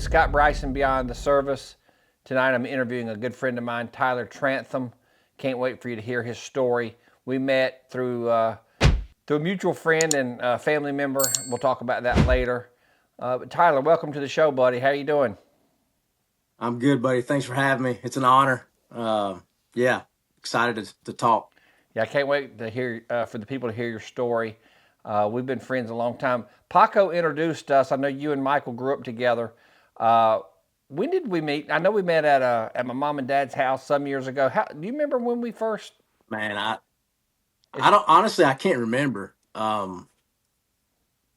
Scott Bryson Beyond the Service. Tonight I'm interviewing a good friend of mine, Tyler Trantham. Can't wait for you to hear his story. We met through a mutual friend and family member. We'll talk about that later. But Tyler, welcome to the show, buddy. How you doing? I'm good, buddy. Thanks for having me. It's an honor. Yeah, excited to talk. Yeah, I can't wait to hear for the people to hear your story. We've been friends a long time. Paco introduced us. I know you and Michael grew up together. Uh, when did we meet? I know we met at my mom and dad's house some years ago. Do you remember when we first? Man, I It's, don't honestly I can't remember.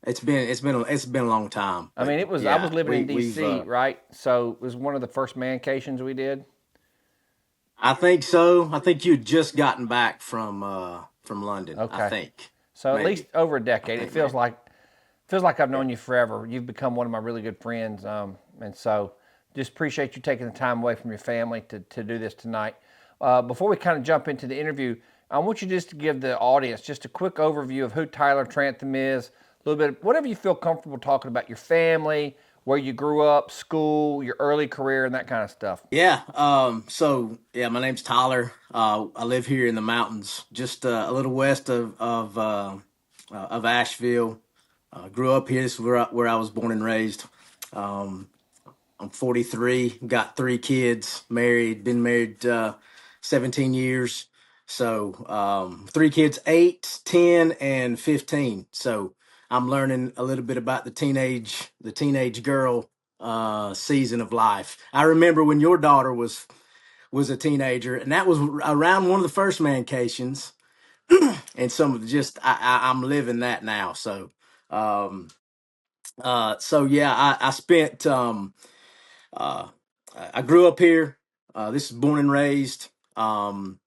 It's been a long time, I but mean, it was. I was yeah, living in we've D.C., right? So it was one of the first mancations we did. I think so. I think you'd just gotten back from London, I Okay, think. so at least Maybe. over a I decade. It think maybe. feels like I've Yeah. known you forever. You've become one of my really good friends, and so just appreciate you taking the time away from your family to do this tonight. Before we kind of jump into the interview, I want you just to give the audience just a quick overview of who Tyler Trantham is, a little bit, whatever you feel comfortable talking about your family, where you grew up, school, your early career, and that kind of stuff. Yeah. So yeah, my name's Tyler. I live here in the mountains, just a little west of Asheville. Grew up here. This is where I was born and raised. Um, I'm 43. Got three kids. Married. Been married 17 years. So three kids, 8, 10, and 15. So I'm learning a little bit about the teenage girl season of life. I remember when your daughter was a teenager, and that was around one of the first mancations, and some of just I'm living that now. Um, so yeah, I spent uh, I grew up here. This is born and raised, and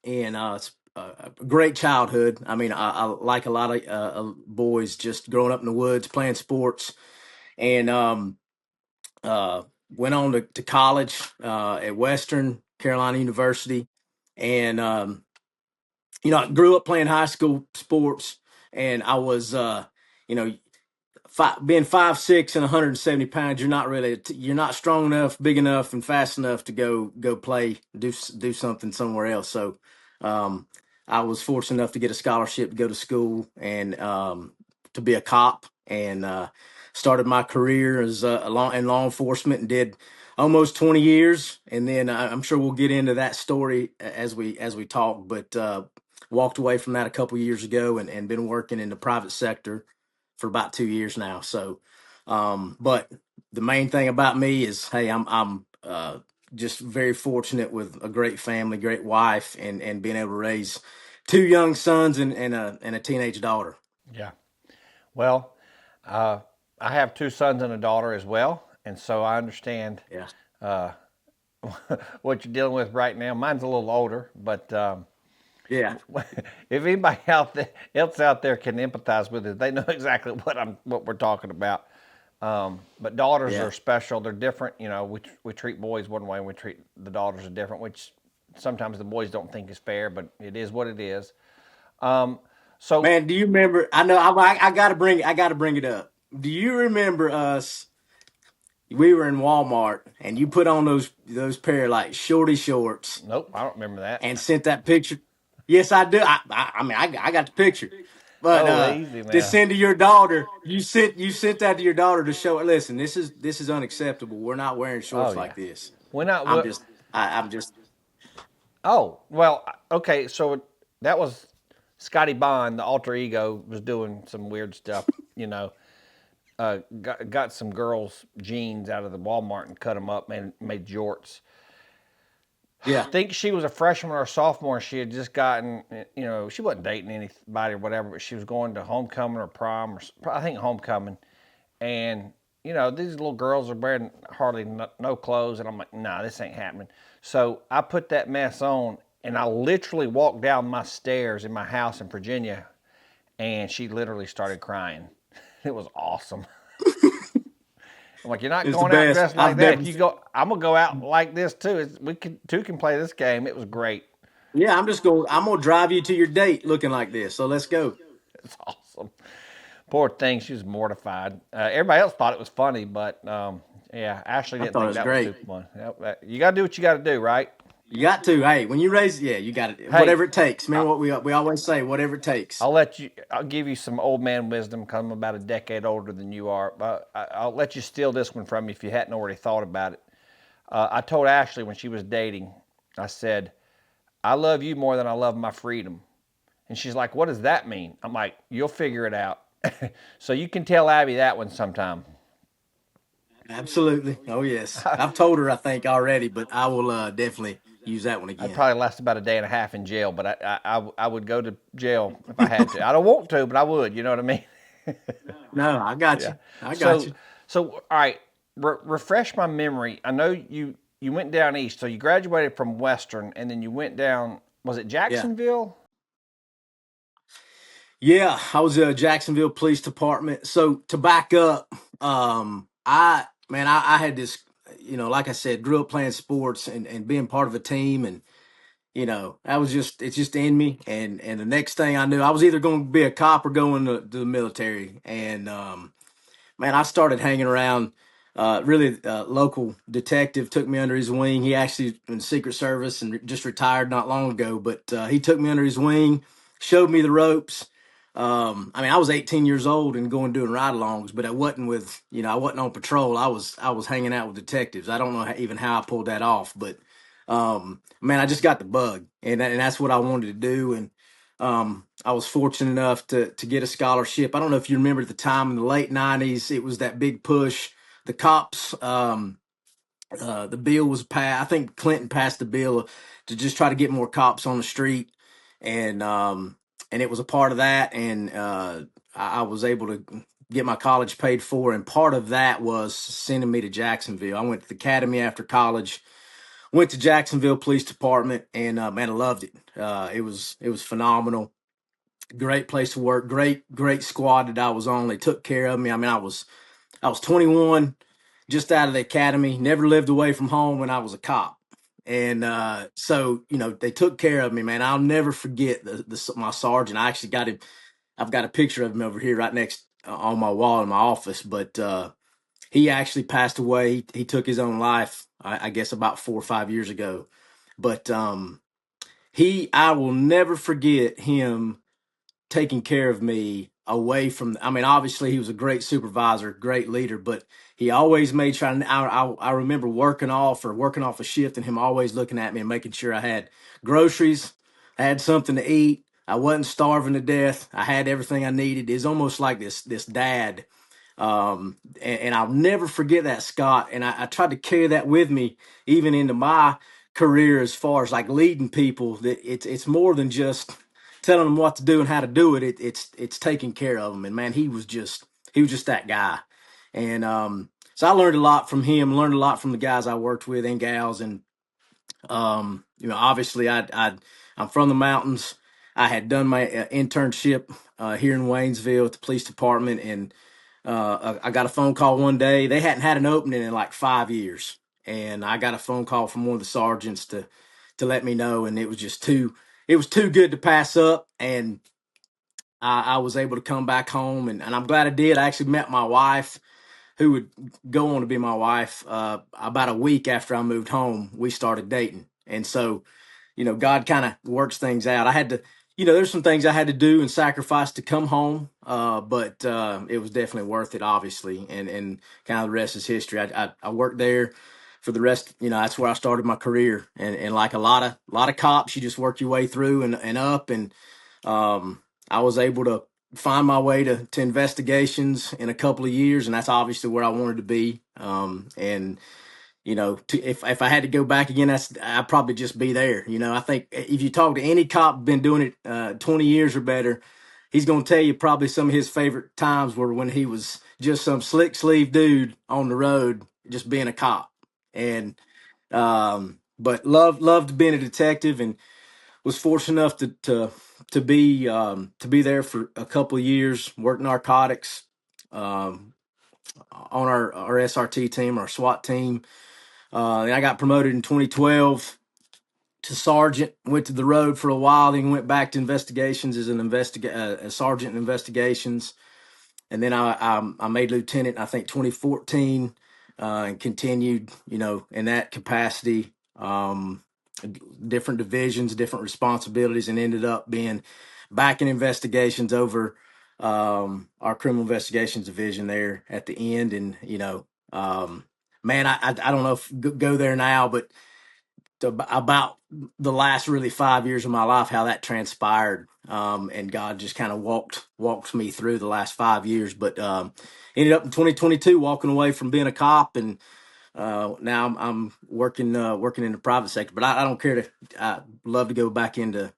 it's a great childhood. I mean, I like a lot of boys just growing up in the woods, playing sports, and uh, went on to college at Western Carolina University, and I grew up playing high school sports, and I was, you know, being 5'6" and 170 pounds, you're not strong enough, big enough, and fast enough to go play, do something somewhere else. So, um, I was fortunate enough to get a scholarship to go to school and to be a cop, and started my career as in law enforcement, and did almost 20 years. And then I'm sure we'll get into that story as we talk, but walked away from that a couple years ago, and been working in the private sector for about 2 years now. So, but the main thing about me is, hey, I'm just very fortunate with a great family, great wife, and being able to raise two young sons and a teenage daughter. Yeah. Well, uh, I have two sons and a daughter as well, and so I understand Yeah, uh, what you're dealing with right now. Mine's a little older, but yeah, if anybody else out there can empathize with it, they know exactly what we're talking about. But daughters yeah. are special. They're different. You know, we treat boys one way and we treat the daughters a different, which sometimes the boys don't think is fair, but it is what it is. Um, so Man, do you remember? I know I gotta bring it up. Do you remember us? We were in Walmart, and you put on those pair of like shorty shorts nope, I don't remember and that. sent that picture. Yes, I do. I mean, I got the picture, but Oh, easy to now. send to your daughter, you sent that to your daughter to show her. Listen, this is unacceptable. We're not wearing Oh shorts yeah, like this. we're not. I'm just, I'm just, Oh well, okay. So that was Scotty Bond, the alter ego, was doing some weird stuff. You know, got some girls' jeans out of the Walmart and cut them up, made jorts. I yeah, think she was a freshman or a sophomore. She had just gotten, she wasn't dating anybody or whatever, but she was going to homecoming or prom, or I think homecoming. And, these little girls are wearing hardly no clothes. And I'm like, nah, this ain't happening. So I put that mess on and I literally walked down my stairs in my house in Virginia and she literally started crying. It was awesome. I'm like, you're not it's the going out best. dressed like I've that. never. If you go, I'm gonna go out like this too. We can play this game. It was great. Yeah, I'm gonna drive you to your date looking like this. So let's go. It's awesome. Poor thing, she was mortified. Everybody else thought it was funny, but Yeah, Ashley I didn't thought it think was that was great. too fun. Yep, you got to do what you got to do, right? You got to. Hey, when you raise, yeah, you got it. Hey, Whatever it takes. I, Remember what we always say. Whatever it takes. I'll let you. I'll give you some old man wisdom. Cause I'm about a decade older than you are. But I'll let you steal this one from me if you hadn't already thought about it. I told Ashley when she was dating, I said, "I love you more than I love my freedom." And she's like, "What does that mean?" I'm like, "You'll figure it out." So you can tell Abby that one sometime. Absolutely. Oh yes, I've told her I think already, but I will definitely use that one I'd again. probably last about a day and a half in jail, but I would go to jail if I had to. I don't want to, but I would. You know what I mean? No, I got Yeah. you. I got So you. all right. Refresh my memory. I know you went down east, so you graduated from Western, and then you went down. Was it Yeah. Jacksonville? Yeah, I was Jacksonville Police Department. So to back up, I had this, like I said, grew up playing sports and being part of a team, and that was it's just in me. And the next thing I knew, I was either going to be a cop or going to the military. And man, I started hanging around. Really, local detective took me under his wing. He actually in the Secret Service and just retired not long ago, but he took me under his wing, showed me the ropes. I mean, I was 18 years old and going doing ride-alongs, but I wasn't with, I wasn't on patrol. I was hanging out with detectives. I don't know even how I pulled that off, but man, I just got the bug, and that's what I wanted to do. And I was fortunate enough to get a scholarship. I don't know if you remember at the time in the late '90s, it was that big push. The cops, the bill was passed. I think Clinton passed the bill to just try to get more cops on the street, and it was a part of that. And I was able to get my college paid for, and part of that was sending me to Jacksonville. I went to the academy after college. Went to Jacksonville Police Department, and man, I loved it. It was phenomenal. Great place to work. Great squad that I was on. They took care of me. I mean, I was 21, just out of the academy. Never lived away from home when I was a cop, and so they took care of me, man. I'll never forget my sergeant. I actually got him. I've got a picture of him over here right next on my wall in my office. But he actually passed away. He took his own life, I guess, about 4 or 5 years ago. But I will never forget him taking care of me away from. I mean, obviously he was a great supervisor, great leader, but he always made sure. I remember working off a shift, and him always looking at me and making sure I had groceries, I had something to eat. I wasn't starving to death. I had everything I needed. It's almost like this dad, and I'll never forget that, Scott. And I tried to carry that with me even into my career, as far as like leading people. That it's more than just telling them what to do and how to do it. It's taking care of them. And man, he was just that guy. And so I learned a lot from him. Learned a lot from the guys I worked with and gals. And obviously, I'm from the mountains. I had done my internship here in Waynesville at the police department, and I got a phone call one day. They hadn't had an opening in like 5 years, and I got a phone call from one of the sergeants to let me know, and it was too good to pass up. And I was able to come back home, and I'm glad I did. I actually met my wife, who would go on to be my wife. About a week after I moved home, we started dating, and so God kind of works things out. I had to, there's some things I had to do and sacrifice to come home, but it was definitely worth it, obviously. And kind of the rest is history. I worked there for the rest. That's where I started my career. And like a lot of cops, you just work your way through and up. And I was able to find my way to investigations in a couple of years, and that's obviously where I wanted to be. And if I had to go back again, I'd probably just be there. I think if you talk to any cop been doing it 20 years or better, he's going to tell you probably some of his favorite times were when he was just some slick sleeve dude on the road, just being a cop. And but loved being a detective, and was fortunate enough to be there for a couple of years, work narcotics um, on our SRT team, our SWAT team. And I got promoted in 2012 to sergeant. Went to the road for a while, then went back to investigations as a sergeant in investigations. And then I made lieutenant, I think 2014. and continued, in that capacity, different divisions, different responsibilities, and ended up being back in investigations over our criminal investigations division there at the end. And, man, I don't know if go there now, but about the last really 5 years of my life, how that transpired. And God just kind of walked me through the last 5 years, but ended up in 2022 walking away from being a cop, and now I'm working in the private sector. But I don't care to. I love to go back into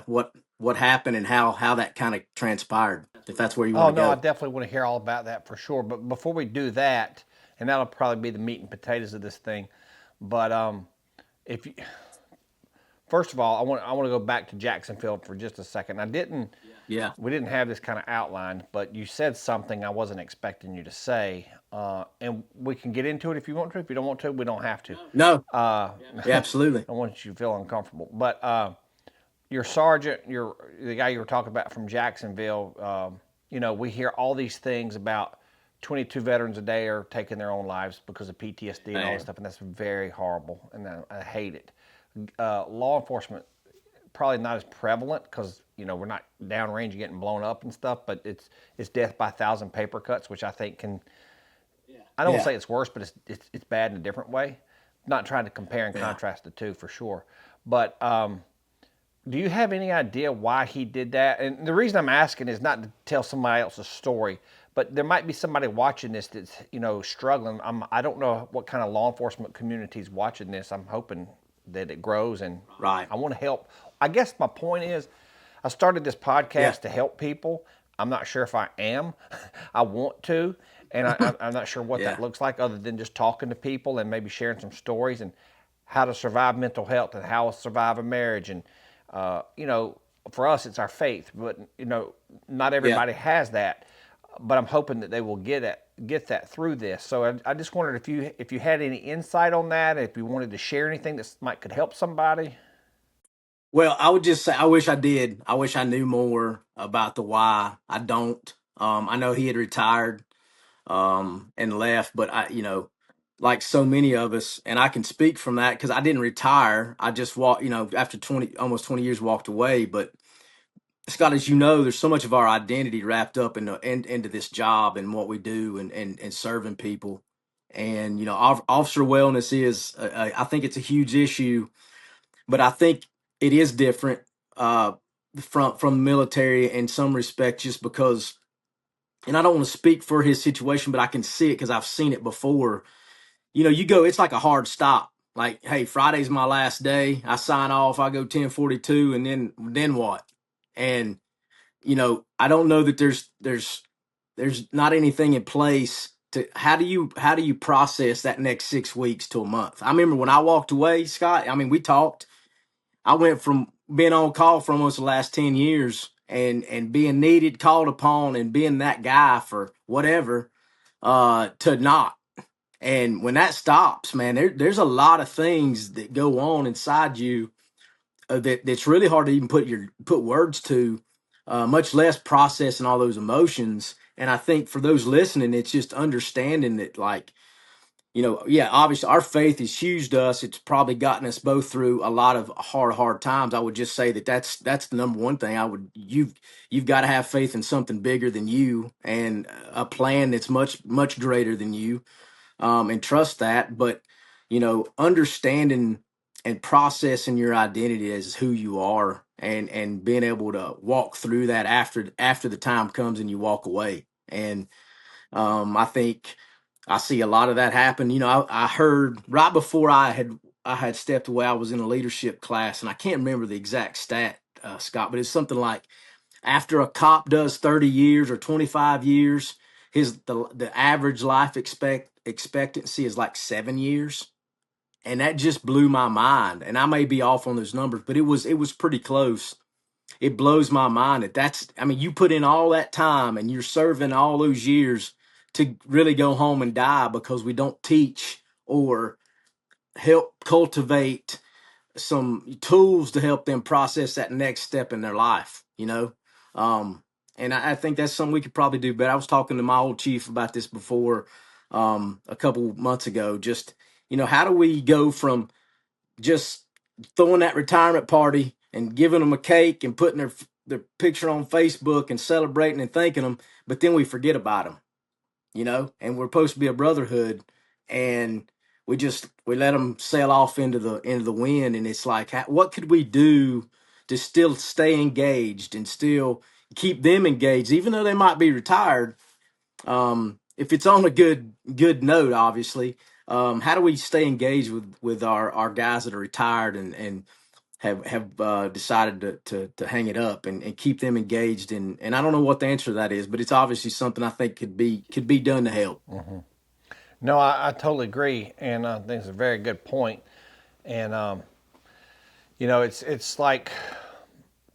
what happened and how that kind of transpired. If that's where you want Oh to no, I go. definitely want to hear all about that for sure. But before we do that, and that'll probably be the meat and potatoes of this thing. But if you, first of all, I want to go back to Jacksonville for just a second. I didn't. Yeah. We didn't have this kind of outline, but you said something I wasn't expecting you to say, and we can get into it if you want to. If you don't want to, we don't have to. No. Uh, Yeah. I Absolutely. don't want you to feel uncomfortable. But your sergeant, the guy you were talking about from Jacksonville. We hear all these things about 22 veterans a day are taking their own lives because of PTSD and all this Man. stuff, and that's very horrible, and I hate it. Law enforcement probably not as prevalent because we're not downrange getting blown up and stuff, but it's death by 1,000 paper cuts, which I think can. I don't want to Yeah. say it's worse, but it's bad in a different way. Not trying to compare and Yeah. contrast the two for sure, but do you have any idea why he did that? And the reason I'm asking is not to tell somebody else's story, but there might be somebody watching this that's struggling. I don't know what kind of law enforcement community is watching this. I'm hoping that it grows, and Right. I want to help. I guess my point is, I started this Yeah. podcast to help people. I'm not sure if I am. I want to, and I'm not sure what that Yeah. looks like, other than just talking to people and maybe sharing some stories and how to survive mental health and how to survive a marriage. And for us, it's our faith, but not Yeah. everybody has that. But I'm hoping that they will get that through this. So I just wondered if you had any insight on that, if you wanted to share anything that might could help somebody. Well, I would just say I wish I did. I wish I knew more about the why. I don't. I know he had retired and left, but like so many of us, and I can speak from that because I didn't retire. I just walked, after almost 20 years, walked away. But Scott, as you know, there's so much of our identity wrapped up into this job and what we do and serving people. And officer wellness is, I think it's a huge issue, but I think it is different uh, from the military in some respects, just because. And I don't want to speak for his situation, but I can see it because I've seen it before. You go, it's like a hard stop. Like, hey, Friday's my last day. I sign off. I go 10:42, and then what? And I don't know that there's not anything in place to how do you process that next 6 weeks to a month. I remember when I walked away, Scott. I mean, we talked. I went from being on call for almost the last 10 years and being needed, called upon, and being that guy for whatever, to not. And when that stops, man, there's a lot of things that go on inside you, that's really hard to even put words to, much less processing all those emotions. And I think for those listening, it's just understanding that, like, yeah, obviously our faith is huge to us. It's probably gotten us both through a lot of hard times. I would just say that that's the number one thing. You've got to have faith in something bigger than you and a plan that's much greater than you, and trust that. But understanding and processing your identity as who you are, and being able to walk through that after the time comes and you walk away. And I think I see a lot of that happen. I heard right before I had stepped away, I was in a leadership class, and I can't remember the exact stat, Scott, but it's something like after a cop does 30 years or 25 years, the average life expectancy is like 7 years. And that just blew my mind. And I may be off on those numbers, but it was pretty close. It blows my mind I mean, you put in all that time and you're serving all those years to really go home and die because we don't teach or help cultivate some tools to help them process that next step in their life. Um, and I think that's something we could probably do better. I was talking to my old chief about this before. a couple months ago. Just, how do we go from just throwing that retirement party and giving them a cake and putting their picture on Facebook and celebrating and thanking them, but then we forget about them, and we're supposed to be a brotherhood, and we let them sail off into the wind, and it's like, what could we do to still stay engaged and still keep them engaged, even though they might be retired? If it's on a good note, obviously. How do we stay engaged with our guys that are retired and have decided to hang it up and keep them engaged? And I don't know what the answer to that is, but it's obviously something I think could be done to help. No, I totally agree, and I think it's a very good point. And it's like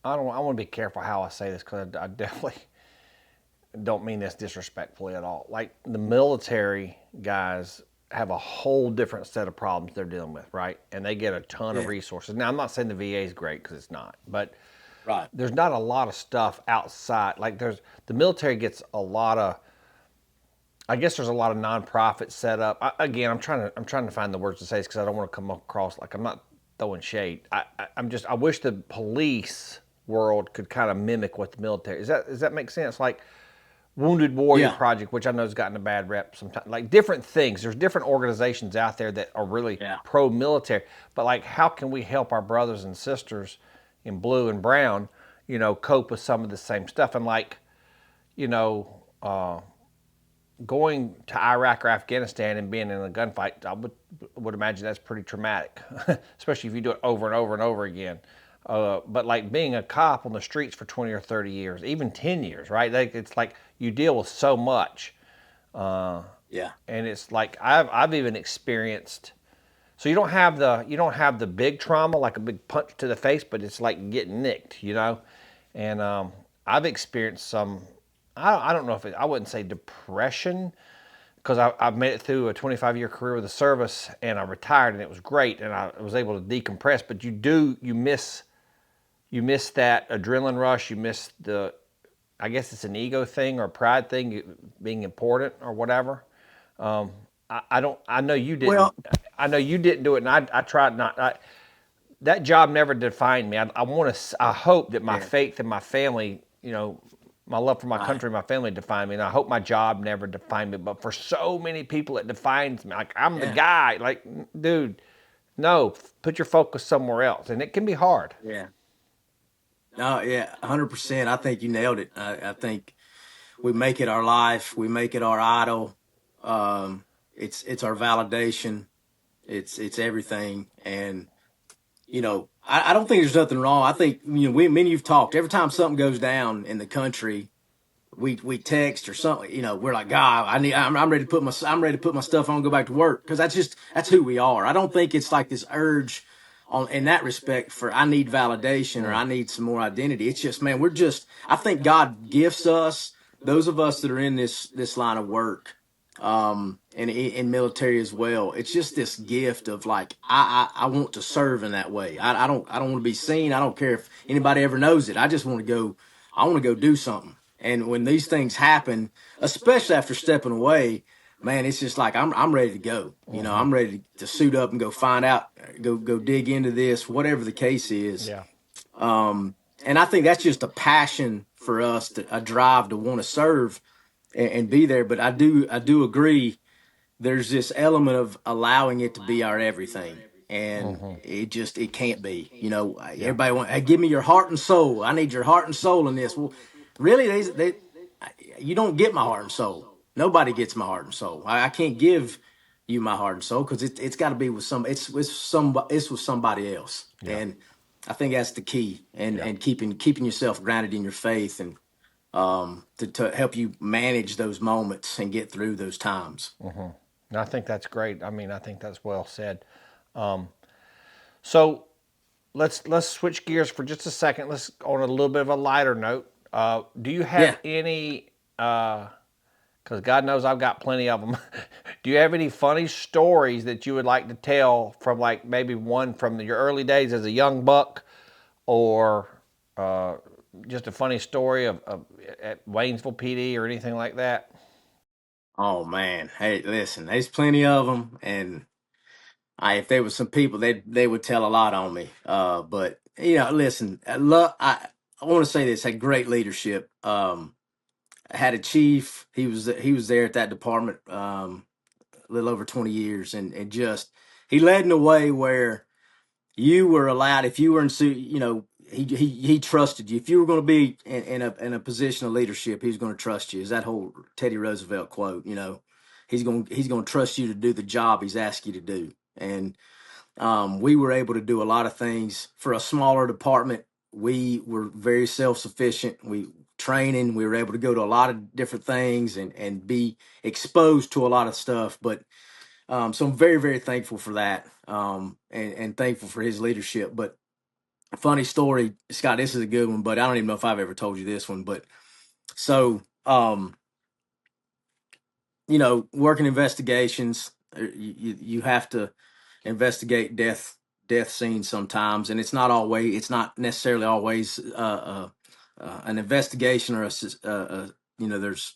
I want to be careful how I say this because I definitely don't mean this disrespectfully at all. Like the military guys have a whole different set of problems they're dealing with, right? And they get a ton of Yeah. resources. Now, I'm not saying the VA is great because it's not, but Right. there's not a lot of stuff outside. Like the military gets a lot of. I guess there's a lot of nonprofits set up. Again, I'm trying to find the words to say this because I don't want to come across like I'm not throwing shade. I wish the police world could kind of mimic what the military is. Does that make sense? Like Wounded Warrior Yeah. Project, which I know has gotten a bad rep sometimes. Like different things. There's different organizations out there that are really Yeah. pro-military. But like, how can we help our brothers and sisters in blue and brown, cope with some of the same stuff? And like, you know, going to Iraq or Afghanistan and being in a gunfight, I would imagine that's pretty traumatic, especially if you do it over and over and over again. But like being a cop on the streets for 20 or 30 years, even 10 years, right? It's like you deal with so much. Yeah. And it's like I've even experienced. So you don't have the big trauma like a big punch to the face, but it's like getting nicked. And I've experienced some. I don't know if I wouldn't say depression because I've made it through a 25-year career with the service and I retired and it was great and I was able to decompress. But you miss that adrenaline rush. You miss I guess it's an ego thing or a pride thing, being important or whatever. I don't. I know you didn't. Well, I know you didn't do it, and I tried not. That job never defined me. I want to. I hope that my yeah. faith and my family, my love for my Right. country, my family defined me, and I hope my job never defined me. But for so many people, it defines me. Like I'm the Yeah. guy. Like, dude, no, put your focus somewhere else, and it can be hard. Yeah. No, yeah, 100%. I think you nailed it. I think we make it our life, we make it our idol. It's our validation. It's everything. And I don't think there's nothing wrong. I think me and you've talked. Every time something goes down in the country, we text or something. We're like, God, I'm ready to I'm ready to put my stuff on, and go back to work, because that's who we are. I don't think it's like this urge on in that respect for I need validation or Mm, I need some more identity. It's just, man, I think God gifts us, those of us that are in this line of work, and in military as well. It's just this gift of like I want to serve in that way. I don't want to be seen. I don't care if anybody ever knows it. I just want to go. I want to go do something. And when these things happen, especially after stepping away, man, it's just like I'm ready to go. mm-hmm. I'm ready to suit up and go find out, go dig into this, whatever the case is. Yeah. And I think that's just a passion for us, a drive to want to serve and be there. But I do agree. There's this element of allowing it to be our everything, and Mm-hmm. it can't be. Yeah. Everybody want, hey, give me your heart and soul. I need your heart and soul in this. Well, really, you don't get my heart and soul. Nobody gets my heart and soul. I can't give you my heart and soul because it's got to be with it's with somebody else. Yeah. And I think that's the key, and Yeah. keeping yourself grounded in your faith, and to help you manage those moments and get through those times. And I think that's great. I mean, I think that's well said. So let's switch gears for just a second. Let's on a little bit of a lighter note. Do you Yeah. have any? Because God knows I've got plenty of them. Do you have any funny stories that you would like to tell from like maybe one from your early days as a young buck, or uh, just a funny story of at Waynesville PD or anything like that? Oh man, hey, listen, there's plenty of them, and if there was some people, they would tell a lot on me. But listen, I want to say this: had great leadership. I had a chief. He was there at that department a little over 20 years, and just he led in a way where you were allowed, if you were in he trusted you. If you were going to be in a position of leadership, he was going to trust you. Is that whole Teddy Roosevelt quote? He's going to trust you to do the job he's asked you to do. And we were able to do a lot of things for a smaller department. We were very self-sufficient. We were able to go to a lot of different things and be exposed to a lot of stuff. But so I'm very, very thankful for that, and thankful for his leadership. But funny story, Scott, this is a good one, but I don't even know if I've ever told you this one. But so, working investigations, you have to investigate death scenes sometimes, and it's not necessarily always an investigation or there's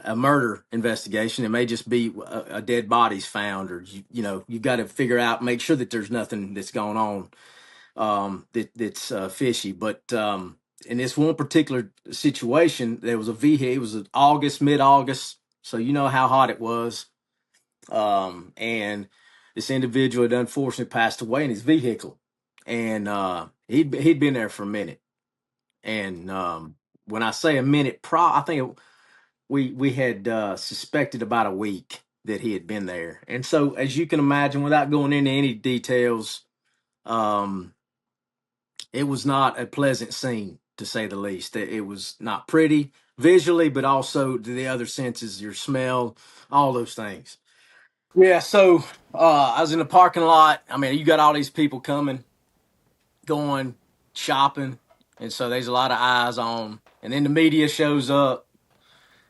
a murder investigation. It may just be a dead body's found, or you got to figure out, make sure that there's nothing that's going on that's fishy. But in this one particular situation, there was a vehicle. It was mid-August, so you know how hot it was. And this individual had unfortunately passed away in his vehicle, and he'd been there for a minute. And when I say a minute, I think we had suspected about a week that he had been there. And so, as you can imagine, without going into any details, um, it was not a pleasant scene, to say the least. It was not pretty visually, but also to the other senses, your smell, all those things. Yeah, so I was in the parking lot. I mean, you got all these people coming, going, shopping, and so there's a lot of eyes on. And then the media shows up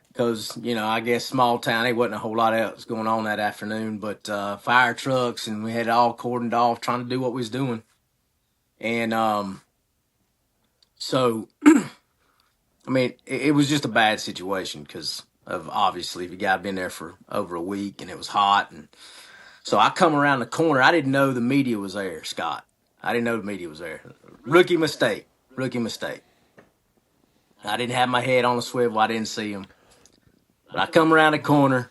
because I guess small town, there wasn't a whole lot else going on that afternoon, but fire trucks, and we had it all cordoned off, trying to do what we was doing. And so I mean, it was just a bad situation because of, obviously, the guy been there for over a week and it was hot. And so I come around the corner. I didn't know the media was there, Scott. I didn't know the media was there. Rookie mistake. Rookie mistake. I didn't have my head on a swivel. I didn't see him. But I come around the corner,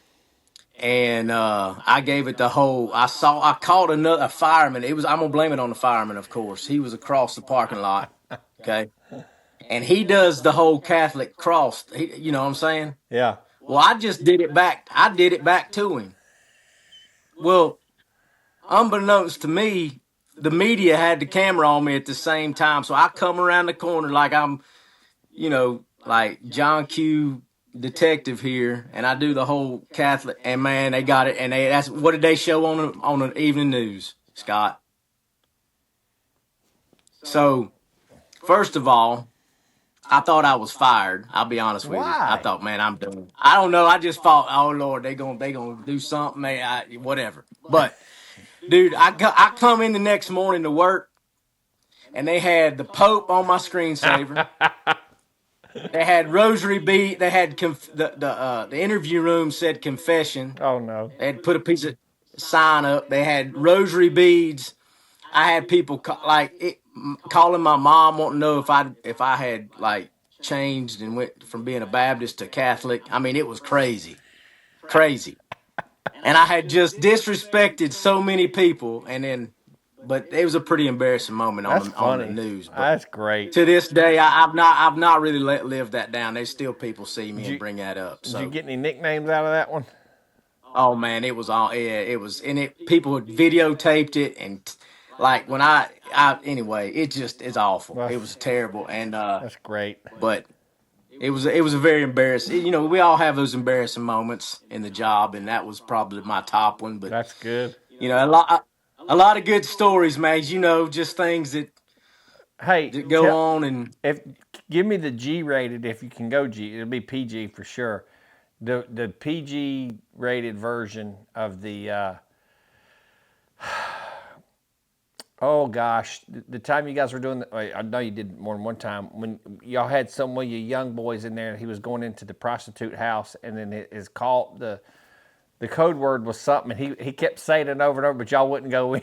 and I gave it the whole. I called a fireman. I'm gonna blame it on the fireman, of course. He was across the parking lot. Okay. And he does the whole Catholic cross. You know what I'm saying? Yeah. Well, I just did it back. I did it back to him. Well, unbeknownst to me, the media had the camera on me at the same time. So I come around the corner like I'm, like John Q detective here, and I do the whole Catholic. And man, they got it. And that's what did they show on the evening news, Scott? So first of all, I thought I was fired. I'll be honest with you. I Why? thought, man, I'm done. I don't know. I just thought, oh Lord, they gonna do something, whatever. But dude, I come in the next morning to work, and they had the Pope on my screensaver. They had rosary bead. They had the interview room said confession. Oh no. They had put a piece of sign up. They had rosary beads. I had people calling my mom, wanting to know if I had like changed and went from being a Baptist to Catholic. I mean, it was crazy, crazy. And I had just disrespected so many people, but it was a pretty embarrassing moment That's on the funny. news. But That's great. to this day, I've not really lived that down. There's still people see me Did and you bring that up. did you So, get any nicknames out of that one? oh man, it was all, yeah, it was, and people had videotaped it, and like when anyway, it's awful. Well, It was terrible, and that's great. but it was a very embarrassing. We all have those embarrassing moments in the job, and that was probably my top one. But That's good. a lot of good stories, man. Just things Hey, that go on, and if give me the G rated if you can go G. It'll be PG for sure. The PG rated version of the Oh gosh, the time you guys were doing, I know you did more than one time when y'all had some of your young boys in there. He was going into the prostitute house, and then his call the code word was something, and he kept saying it over and over, but y'all wouldn't go in.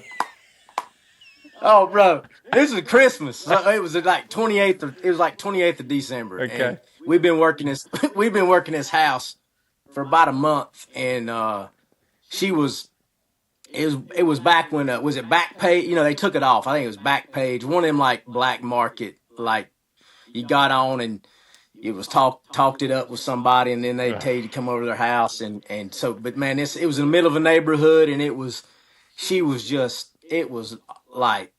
Oh, bro, this is Christmas. So it was like 28th. It was like 28th of December, Okay. and we've been working this. We've been working this house for about a month, and she was. It was back when was it Backpage? You know, they took it off. I think it was Backpage. One of them like black market, like you got on and it was talked it up with somebody, and then they Ugh. tell you to come over to their house, and so. But man, it was in the middle of a neighborhood, and it was she was just it was like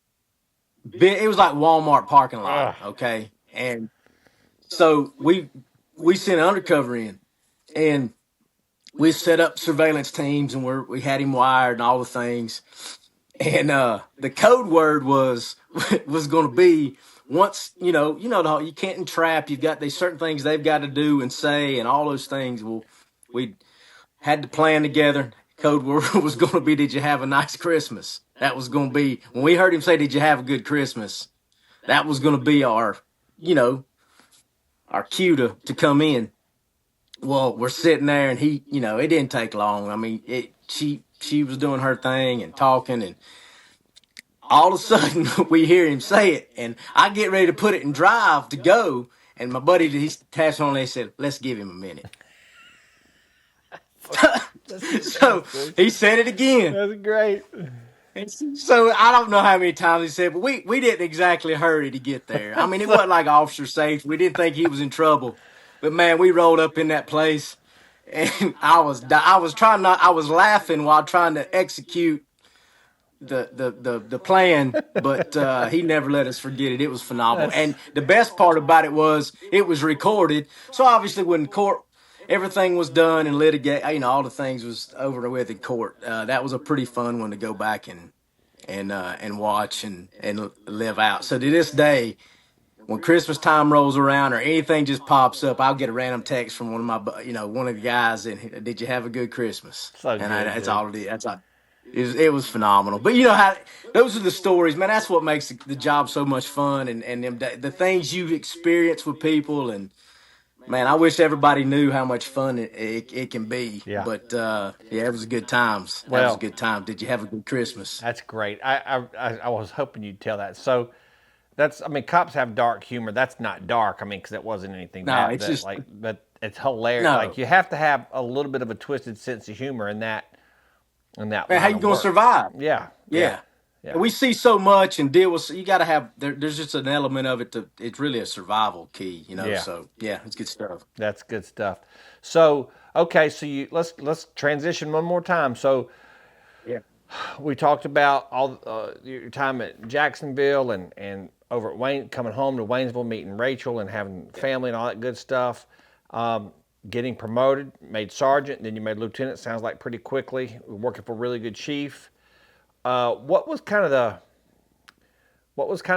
it was like Walmart parking lot, Ugh. okay, and so we sent an undercover in, and we set up surveillance teams, and we had him wired and all the things. And the code word was going to be once you can't entrap. You've got these certain things they've got to do and say, and all those things. Well, we had to plan together. Code word was going to be, "Did you have a nice Christmas?" That was going to be when we heard him say, "Did you have a good Christmas?" That was going to be you know, our cue to come in. Well, we're sitting there, and it didn't take long. I mean, she was doing her thing and talking, and all of a sudden we hear him say it, and I get ready to put it in drive to go, and my buddy he taps on and he said, "Let's give him a minute." Let's get a So nice. he said it again. That's great. And so I don't know how many times he said, but we didn't exactly hurry to get there. I mean, it So, wasn't like officer safe. We didn't think he was in trouble, but man, we rolled up in that place, and I was laughing while trying to execute the plan, but he never let us forget it. It was phenomenal, that's and the best part about it was it was recorded. So obviously, when court everything was done and litigate, all the things was over with in court. That was a pretty fun one to go back and watch and live out. So to this day, when Christmas time rolls around or anything just pops up, I'll get a random text from one of the guys, and "Did you have a good Christmas?" so And good, that's dude. all it is. That's all. It was phenomenal. But you know how those are the stories, man. That's what makes the job so much fun, and the things you experience with people. And man, I wish everybody knew how much fun it can be. Yeah. But yeah, it was good times. That was a Well, good time. Did you have a good Christmas? that's great. I was hoping you'd tell that. So that's, I mean, cops have dark humor. That's not dark. I mean, because it wasn't anything No, bad. it's That just like, but it's hilarious. Like no. you have to have a little bit of a twisted sense of humor in that Man, how line you of gonna work. survive? Yeah, yeah, Yeah. yeah, We see so much and deal with. You got to have. There's just an element of it. It's really a survival key, yeah. So yeah, it's good stuff. That's good stuff. So okay, so let's transition one more time. So Yeah. we talked about all your time at Jacksonville and over at Wayne, coming home to Waynesville, meeting Rachel and having Yeah. family and all that good stuff. Um, Getting promoted, made sergeant, then you made lieutenant. Sounds like pretty quickly. Working for a really good chief. What was kind of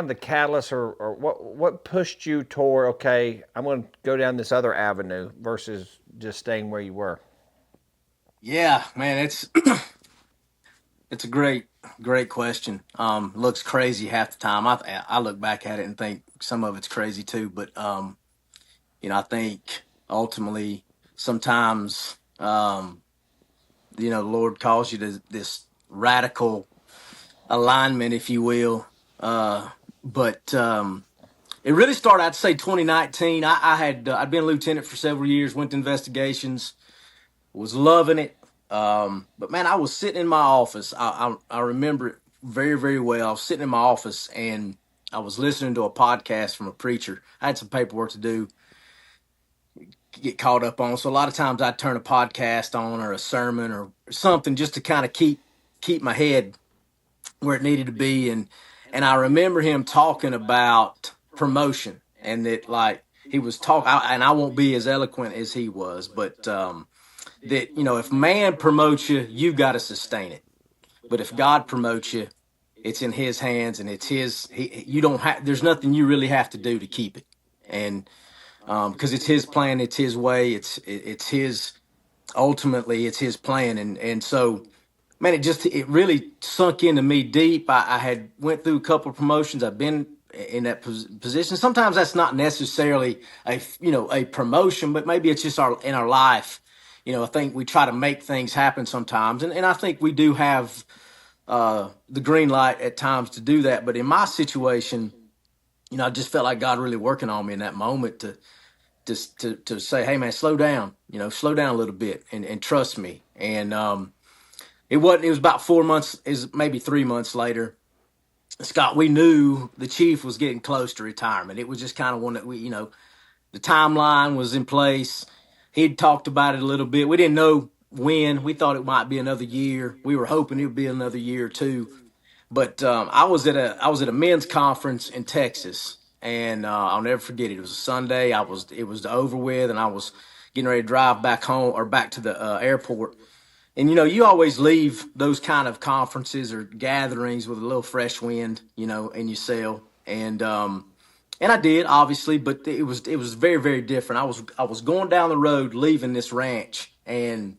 the catalyst, or what pushed you toward, okay, I'm going to go down this other avenue versus just staying where you were? Yeah, man, it's a great question. Looks crazy half the time. I look back at it and think some of it's crazy too. But I think ultimately sometimes the Lord calls you to this radical alignment, if you will. But it really started, I'd say, 2019. I'd been a lieutenant for several years, went to investigations, was loving it. But man, I was sitting in my office. I remember it very, very well. I was sitting in my office and I was listening to a podcast from a preacher. I had some paperwork to do, get caught up on. So a lot of times I'd turn a podcast on or a sermon or something just to kind of keep my head where it needed to be. And I remember him talking about promotion, and that like he was talking, and I won't be as eloquent as he was, but that if man promotes you, you've got to sustain it. But if God promotes you, it's in His hands, and it's His. You don't have. There's nothing you really have to do to keep it, and because it's His plan, it's His way, it's His. Ultimately, it's His plan, and so man, it really sunk into me deep. I had went through a couple of promotions. I've been in that position. Sometimes that's not necessarily a promotion, but maybe it's just our in our life. I think we try to make things happen sometimes, and I think we do have the green light at times to do that. But in my situation, I just felt like God really working on me in that moment to say, hey man, slow down, slow down a little bit and trust me. And it was about 4 months, is maybe 3 months later. Scott, we knew the chief was getting close to retirement. It was just kind of one that the timeline was in place. He'd talked about it a little bit. We didn't know when. We thought it might be another year. We were hoping it would be another year or two. But I was at a men's conference in Texas, and I'll never forget it. It was a Sunday. It was over with, and I was getting ready to drive back home or back to the airport. And you always leave those kind of conferences or gatherings with a little fresh wind, in your sail. And I did, obviously, but it was very, very different. I was going down the road leaving this ranch, and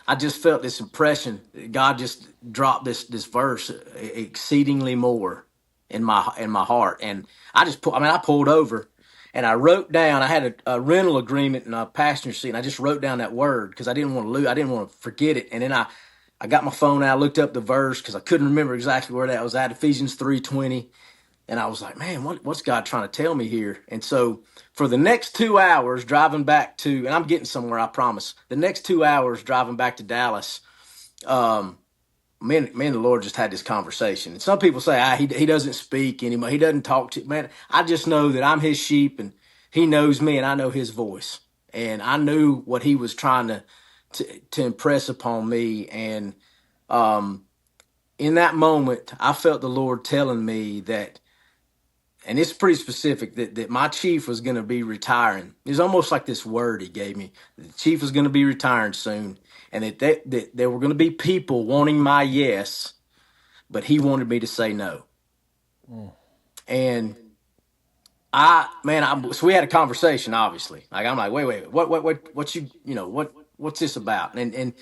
I just felt this impression. God just dropped this verse, exceedingly more, in my heart. And I pulled over and I wrote down. I had a rental agreement in a passenger seat, and I just wrote down that word because I didn't want to lose. I didn't want to forget it. And then I got my phone out, looked up the verse because I couldn't remember exactly where that was at. Ephesians 3:20. And I was like, man, what's God trying to tell me here? And so for the next 2 hours driving back to, and I'm getting somewhere, I promise. The next 2 hours driving back to Dallas, um, me and the Lord just had this conversation. And some people say, he doesn't speak anymore. He doesn't talk to, man. I just know that I'm his sheep and he knows me and I know his voice. And I knew what he was trying to impress upon me. And in that moment, I felt the Lord telling me that, and it's pretty specific, that my chief was going to be retiring. It was almost like this word he gave me. The chief was going to be retiring soon, and that there were going to be people wanting my yes, but he wanted me to say no. Mm. And so we had a conversation. Obviously, like I'm like, wait, what's this about? And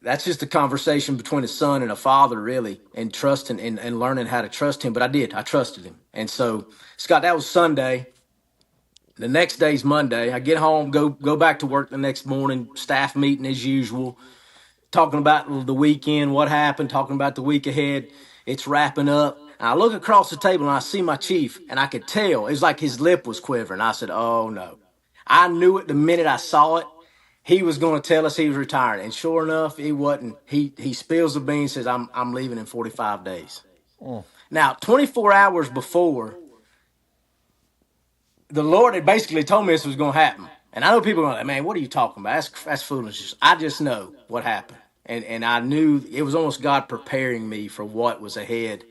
that's just a conversation between a son and a father, really, and trusting and learning how to trust him. But I trusted him. And so, Scott, that was Sunday. The next day's Monday. I get home, go back to work the next morning, staff meeting as usual, talking about the weekend, what happened, talking about the week ahead. It's wrapping up. And I look across the table and I see my chief, and I could tell. It was like his lip was quivering. I said, oh no. I knew it the minute I saw it. He was going to tell us he was retiring. And sure enough, he wasn't. He spills the beans, says, I'm leaving in 45 days. Mm. Now, 24 hours before, the Lord had basically told me this was going to happen. And I know people are like, man, what are you talking about? That's foolishness. I just know what happened. And I knew it was almost God preparing me for what was ahead.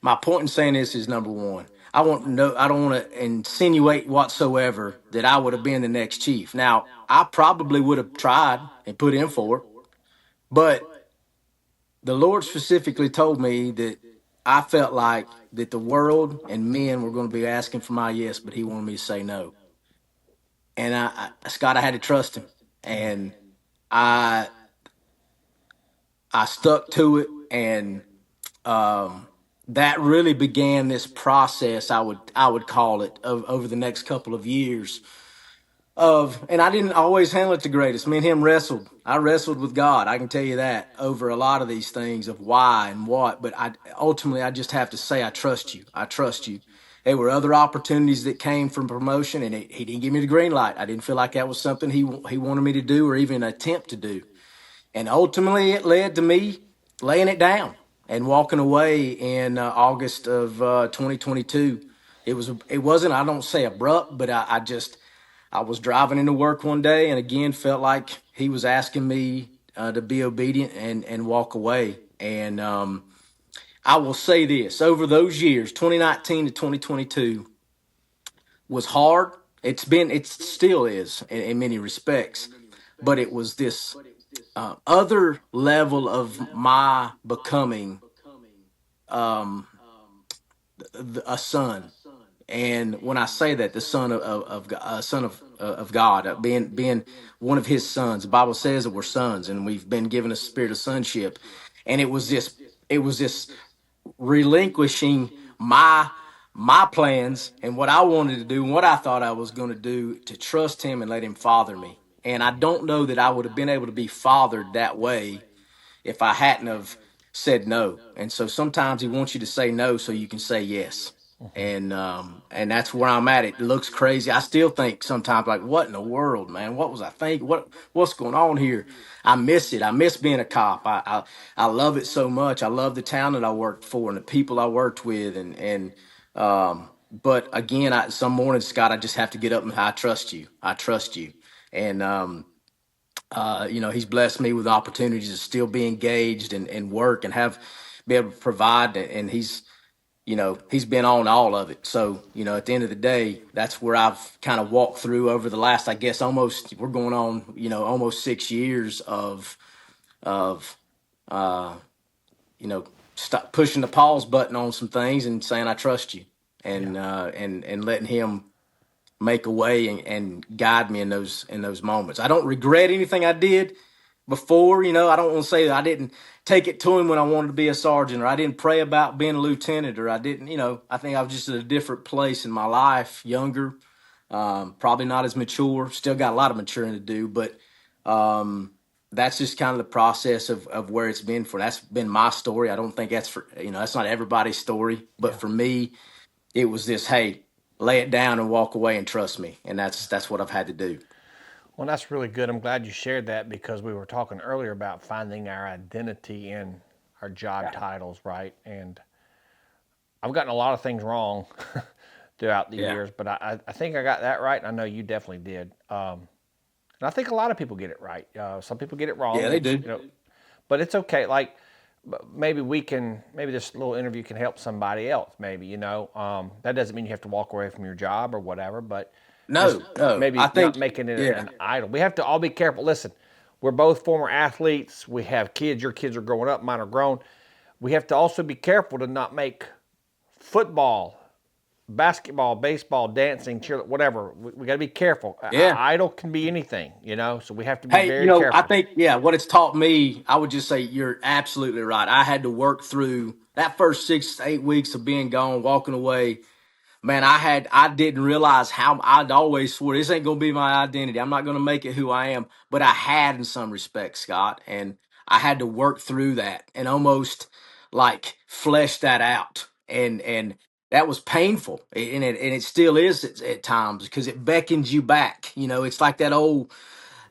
My point in saying this is number one. I don't want to insinuate whatsoever that I would have been the next chief. Now, I probably would have tried and put in for it, but the Lord specifically told me that I felt like that the world and men were going to be asking for my yes, but he wanted me to say no. And Scott, I had to trust him. And I I stuck to it, and that really began this process. I would call it over the next couple of years and I didn't always handle it the greatest. Me and him wrestled. I wrestled with God. I can tell you that over a lot of these things of why and what. But I just have to say I trust you. I trust you. There were other opportunities that came from promotion, and he didn't give me the green light. I didn't feel like that was something he wanted me to do or even attempt to do. And ultimately, it led to me laying it down and walking away in August of 2022. It wasn't, I don't say abrupt, but I was driving into work one day and again felt like he was asking me to be obedient and walk away. And I will say this: over those years, 2019 to 2022 was hard. It still is in many respects, but it was this other level of my becoming um, a son. And when I say that, the son of God, a son of of God, being one of His sons. The Bible says that we're sons, and we've been given a spirit of sonship. And it was this relinquishing my plans and what I wanted to do and what I thought I was going to do to trust Him and let Him father me. And I don't know that I would have been able to be fathered that way if I hadn't have said no. And so sometimes He wants you to say no so you can say yes. And that's where I'm at. It looks crazy. I still think sometimes, like, what in the world, man? What was I thinking? What's going on here? I miss it. I miss being a cop. I love it so much. I love the town that I worked for and the people I worked with. But again, some mornings, Scott, I just have to get up and I trust you. I trust you. And He's blessed me with opportunities to still be engaged and work and have be able to provide. And he's been on all of it. So, at the end of the day, that's where I've kind of walked through over the last, I guess, we're going on, almost 6 years of, uh, stop pushing the pause button on some things and saying, I trust you, Yeah. and letting Him make a way and guide me in those moments. I don't regret anything I did before. I don't want to say that I didn't take it to Him when I wanted to be a sergeant, or I didn't pray about being a lieutenant, or I didn't. I think I was just at a different place in my life, younger, probably not as mature. Still got a lot of maturing to do, but that's just kind of the process of where it's been for. That's been my story. I don't think that's not everybody's story, but Yeah. for me, it was this, hey, lay it down and walk away and trust me. And that's what I've had to do. Well, that's really good. I'm glad you shared that because we were talking earlier about finding our identity in our job titles, right? And I've gotten a lot of things wrong throughout the Yeah. years, but I think I got that right. And I know you definitely did. And I think a lot of people get it right. Some people get it wrong, Yeah, they which, do. but it's okay. Like maybe maybe this little interview can help somebody else. Maybe, that doesn't mean you have to walk away from your job or whatever, but just No, no. I maybe not think, making it yeah. an idol. We have to all be careful. Listen, we're both former athletes. We have kids. Your kids are growing up. Mine are grown. We have to also be careful to not make football, basketball, baseball, dancing, cheer, whatever. We got to be careful. Yeah. Idol can be anything, so we have to be Hey, very I careful. think, yeah, what it's taught me, I would just say you're absolutely right. I had to work through that first 6 to 8 weeks of being gone, walking away. Man, I didn't realize how I'd always swore this ain't gonna be my identity. I'm not gonna make it who I am, but I had in some respects, Scott, and I had to work through that and almost like flesh that out, and that was painful, and it still is at times because it beckons you back. It's like that old,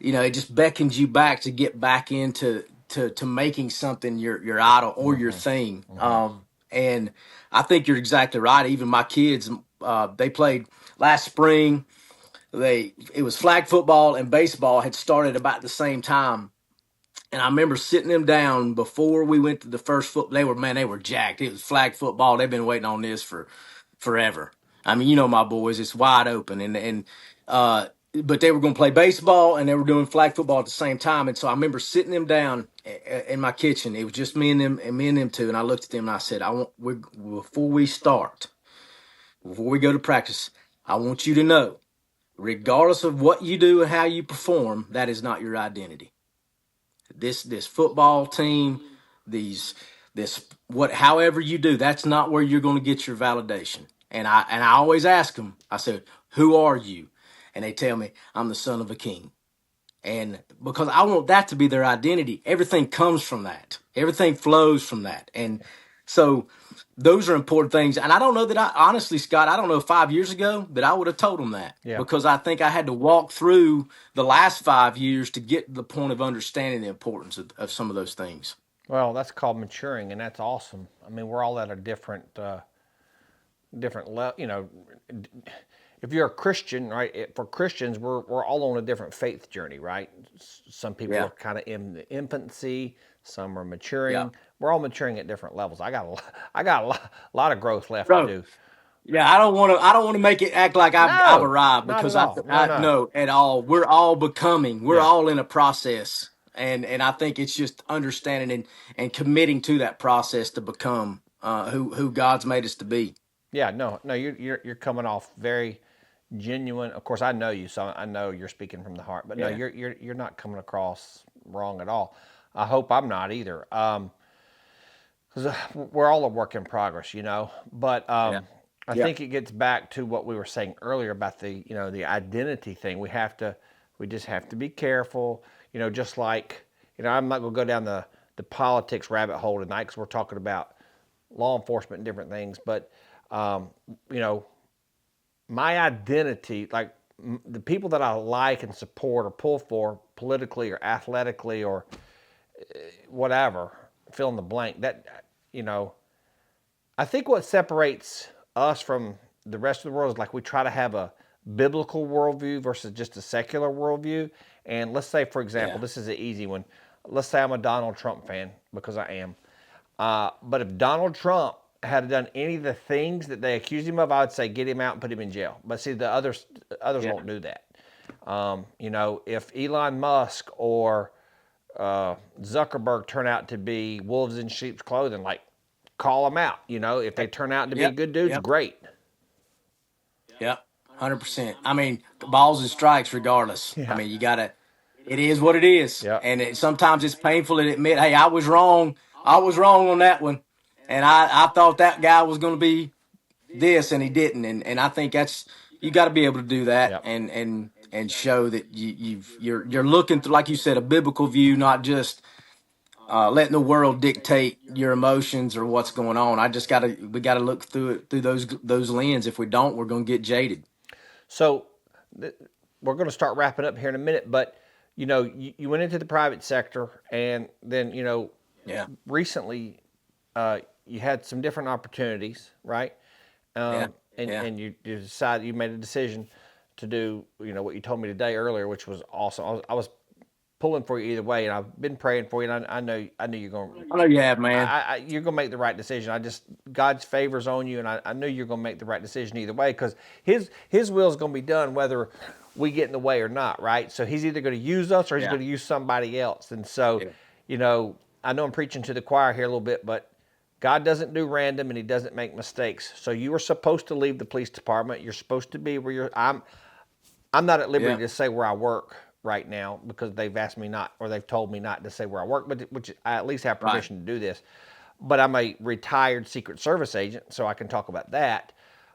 it just beckons you back to get back into to making something your idol or your thing. And I think you're exactly right. Even my kids, they played last spring. It was flag football and baseball had started about the same time. And I remember sitting them down before we went to the first foot. They were jacked. It was flag football. They've been waiting on this for forever. I mean, my boys, it's wide open, but they were going to play baseball and they were doing flag football at the same time. And so I remember sitting them down in my kitchen. It was just me and them two. And I looked at them and I said, before we go to practice, I want you to know, regardless of what you do and how you perform, that is not your identity. This football team, these this what however you do, that's not where you're going to get your validation. And I always ask them, I said, who are you? And they tell me, I'm the son of a king. And because I want that to be their identity, everything comes from that. Everything flows from that. And so those are important things. And I don't know that honestly, Scott, I don't know 5 years ago that I would have told them that, Yeah. because I think I had to walk through the last 5 years to get to the point of understanding the importance of some of those things. Well, that's called maturing, and that's awesome. I mean, we're all at a different level. If you're a Christian, right? For Christians, we're all on a different faith journey, right? Some people Yeah. are kind of in the infancy. Some are Yeah. maturing. We're all maturing at different levels. I got lot of growth left to Bro. do. Yeah, I don't want to make it act like I've No, arrived, not at because I all. No, I no. no at all. We're all becoming. We're Yeah, all in a process. And I think it's just understanding and committing to that process to become who God's made us to be. yeah. No, no. You're coming off very. genuine. Of course, I know you, so I know you're speaking from the heart. But no, Yeah. you're not coming across wrong at all. I hope I'm not either. Because we're all a work in progress, you know. But Yeah. I Yeah. think it gets back to what we were saying earlier about the the identity thing. We just have to be careful. Just like I'm not going to go down the politics rabbit hole tonight because we're talking about law enforcement and different things. But um, you know, my identity, like the people that I like and support or pull for politically or athletically or whatever, fill in the blank. That you know I think what separates us from the rest of the world is like we try to have a biblical worldview versus just a secular worldview. And let's say, for example, Yeah. this is an easy one. Let's say I'm a Donald Trump fan because I am. But if Donald Trump had done any of the things that they accused him of, I would say get him out and put him in jail. But see, the others Yeah. won't do that. If Elon Musk or Zuckerberg turn out to be wolves in sheep's clothing, like call them out. If they turn out to be Yep. good dudes, Yep. great. Yep. 100%. I mean, balls and strikes regardless. I Yeah. mean, it is what it is. Yep. And sometimes it's painful to admit, hey, I was wrong. I was wrong on that one. And I thought that guy was going to be this and he didn't. And I think you got to be able to do that Yep. and show that you're looking through, like you said, a biblical view, not just letting the world dictate your emotions or what's going on. We got to look through it through those lens. If we don't, we're going to get jaded. So we're going to start wrapping up here in a minute, but you went into the private sector, and then Yeah. recently you had some different opportunities, right? Yeah. And Yeah. and you made a decision to do what you told me today earlier, which was awesome. I was pulling for you either way, and I've been praying for you. And I know you're going. I know you have, man. You're going to make the right decision. God's favors on you, and I knew you're going to make the right decision either way because His will is going to be done whether we get in the way or not, right? So He's either going to use us or He's Yeah. going to use somebody else. And so, Yeah. I know I'm preaching to the choir here a little bit, but God doesn't do random and He doesn't make mistakes. So you were supposed to leave the police department. You're supposed to be where you're. I'm not at liberty Yeah. to say where I work right now because they've asked me not, or they've told me not to say where I work, but which I at least have Right. permission to do this. But I'm a retired Secret Service agent, so I can talk about that.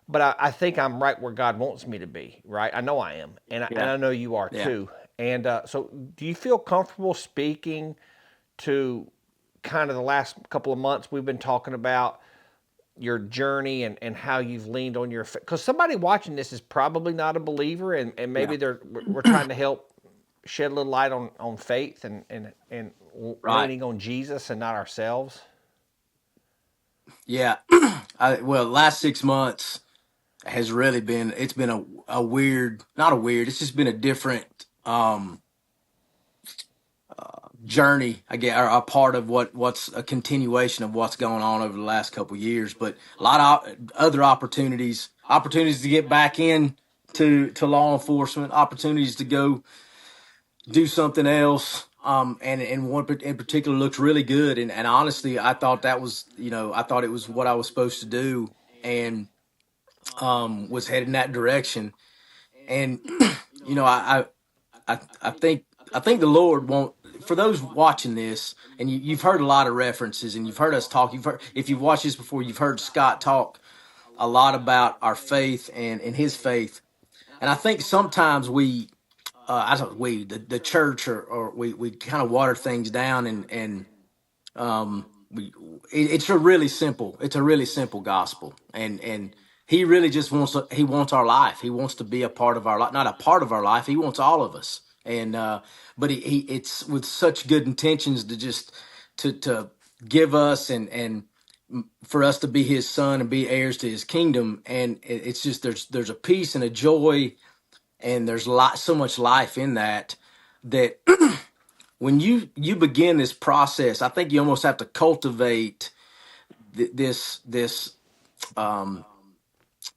But I think I'm right where God wants me to be, right? I know I am, and Yeah. I know you are Yeah. too. And so, do you feel comfortable speaking to kind of the last couple of months we've been talking about your journey and how you've leaned on your because somebody watching this is probably not a believer and Yeah. maybe we're trying to help shed a little light on faith and Right. leaning on Jesus and not ourselves. Yeah. Last 6 months has really it's been a weird, not a weird, it's just been a different journey, I guess, or a part of what's a continuation of what's going on over the last couple of years. But a lot of other opportunities to get back in to law enforcement, opportunities to go do something else. And one in particular looked really good. And honestly, I thought I thought it was what I was supposed to do, and was heading that direction. And you know, I think the Lord won't. For those watching this, and you've heard a lot of references, and you've heard us talk. If you've watched this before, you've heard Scott talk a lot about our faith and his faith. And I think sometimes I don't the church or we kind of water things down and we it's a really simple gospel, and he really just he wants our life. He wants to be a part of our life, not a part of our life. He wants all of us. And but it's with such good intentions to just to give us and for us to be his son and be heirs to his kingdom. And it's just there's a peace and a joy, and there's so much life in that when you begin this process, I think you almost have to cultivate this um,